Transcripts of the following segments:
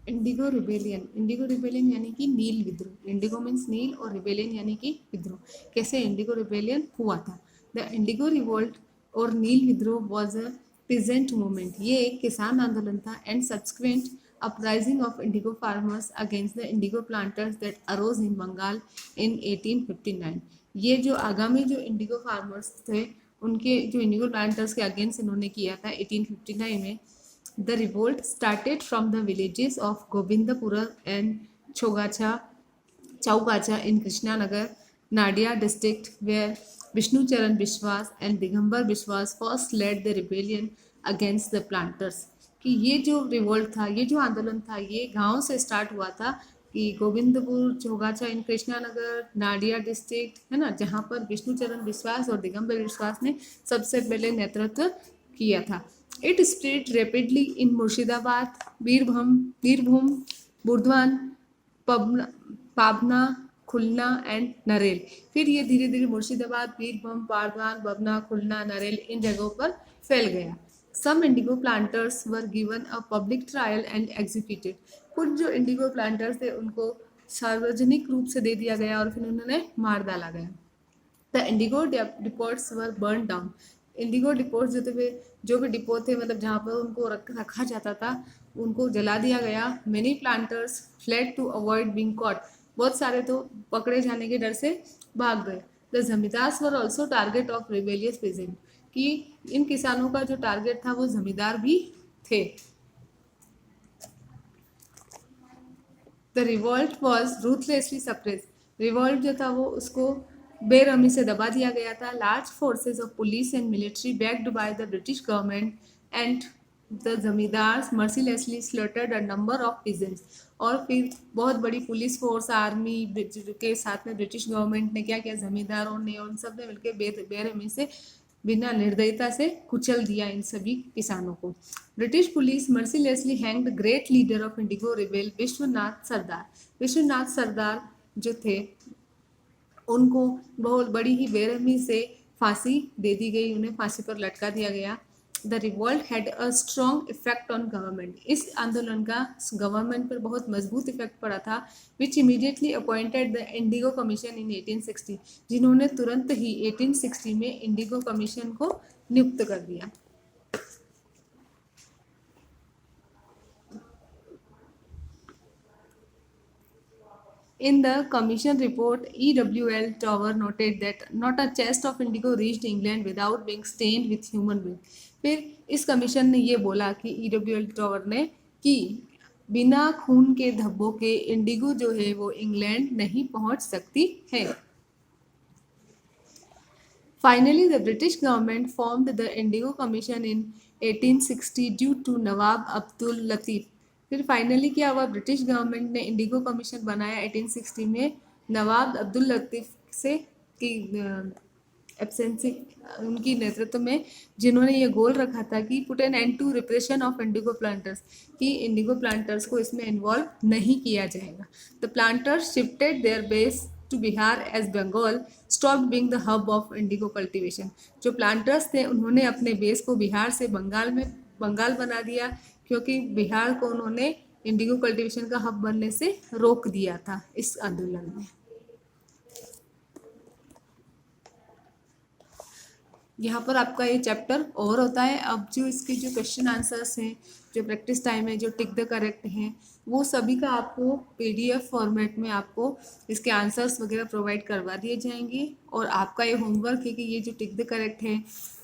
Indigo rebellion यानी कि नील विद्रोह। इंडिगो मीन्स नील और रिबेलियन यानी कि विद्रोह। कैसे इंडिगो रिबेलियन हुआ था? द इंडिगो रिवोल्ट और नील विद्रोह वॉज अ पीजेंट मूवमेंट। ये एक किसान आंदोलन था and subsequent uprising of indigo farmers against the indigo planters that arose in Bengal in 1859। ये जो आगामी जो इंडिगो फार्मर्स थे उनके जो इंडिगो प्लांटर्स के अगेंस्ट इन्होंने किया था 1859 में। The revolt started from the villages of Govindapura and Chaugacha in Krishnanagar, Nadia district, where Vishnu Charan Bishwas and Digambar Bishwas first led the rebellion against the planters। कि ये जो revolt था, ये जो आंदोलन था, ये गांव से स्टार्ट हुआ था कि गोविंदपुर, चौगाछा इन कृष्णानगर, नाडिया डिस्ट्रिक्ट है ना, जहाँ पर विष्णु चरण विश्वास और दिगंबर विश्वास ने सबसे पहले नेतृत्व किया था। It spread rapidly in Murshidabad, Birbhum, Burdwan, Pabna, Khulna and Narel. फिर ये धीरे धीरे मुर्शिदाबाद, बीरभूम, पाबना, बबना, खुलना, नरेल इन जगहों पर फैल गया। Some indigo planters were given a public trial and executed. कुछ जो इंडिगो प्लांटर्स थे उनको सार्वजनिक रूप से दे दिया गया और फिर उन्होंने मार डाला गया। The indigo depots were burn down. Indigo depots जो भी डिपो थे, मतलब जहाँ पर उनको रखा जाता था, उनको जला दिया गया। Many planters fled to avoid being caught. बहुत सारे तो पकड़े जाने के डर से भाग गए। The zamindars were also target of rebellious peasant. कि इन किसानों का जो टारगेट था वो जमींदार भी थे। The revolt was ruthlessly suppress. Revolt जो था वो उसको बेरहमी से दबा दिया गया था। Large forces of police and military backed by the British government and the zamindars mercilessly slaughtered a number of peasants. और फिर बहुत बड़ी पुलिस फोर्स, आर्मी के साथ में ब्रिटिश गवर्नमेंट ने क्या किया, जमींदारों ने उन सब ने मिलकर बेरहमी से, बिना निर्दयता से कुचल दिया इन सभी किसानों को। British police mercilessly hanged great leader of indigo rebel Vishwanath Sardar. Vishwanath Sardar जो थे उनको बहुत बड़ी ही बेरहमी से फांसी दे दी गई, उन्हें फांसी पर लटका दिया गया। The revolt had a strong effect on government. इस आंदोलन का गवर्नमेंट पर बहुत मजबूत इफेक्ट पड़ा था। Which immediately appointed the indigo commission in 1860। जिन्होंने तुरंत ही 1860 में इंडिगो कमीशन को नियुक्त कर दिया। In the commission report, E.W.L. Tower noted that not a chest of indigo reached England without being stained with human being। फिर इस कमीशन ने ये बोला कि E.W.L. टॉवर ने कि बिना खून के धब्बों के इंडिगो जो है वो इंग्लैंड नहीं पहुंच सकती है। Finally, the British government formed the Indigo Commission in 1860 due to नवाब अब्दुल लतीफ। फिर फाइनली क्या हुआ, ब्रिटिश गवर्नमेंट ने इंडिगो कमीशन बनाया 1860 में नवाब अब्दुल लतीफ से की एब्सेंसी, उनकी नेतृत्व में, जिन्होंने ये गोल रखा था कि put an end to repression of indigo planters, कि इंडिगो प्लांटर्स को इसमें इन्वॉल्व नहीं किया जाएगा। The planters shifted their base to Bihar as Bengal stopped being the hub of indigo cultivation. जो प्लांटर्स थे उन्होंने अपने बेस को बिहार से बंगाल बना दिया, क्योंकि बिहार को उन्होंने इंडिगो कल्टीवेशन का हब बनने से रोक दिया था इस आंदोलन में। यहाँ पर आपका ये चैप्टर ओवर होता है। अब जो इसके जो क्वेश्चन आंसर्स हैं, जो प्रैक्टिस टाइम है, जो टिक द करेक्ट हैं, वो सभी का आपको PDF फॉर्मेट में आपको इसके आंसर्स वगैरह प्रोवाइड करवा दिए जाएंगे। और आपका ये होमवर्क है कि ये जो टिक द करेक्ट है,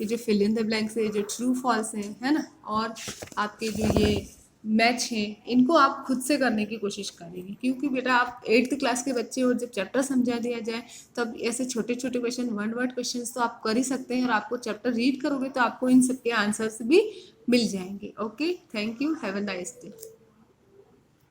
ये जो फिल इन द ब्लैंक्स है, जो ट्रू फॉल्स है ना, और आपके जो ये मैच है, इनको आप खुद से करने की कोशिश करेंगे। क्योंकि बेटा आप 8th क्लास के बच्चे और जब चैप्टर समझा दिया जाए तब ऐसे छोटे छोटे क्वेश्चन, 1 वर्ड क्वेश्चन तो आप कर ही सकते हैं। और आपको चैप्टर रीड करोगे तो आपको इन सबके आंसर्स भी मिल जाएंगे। Okay, thank you, have a nice day.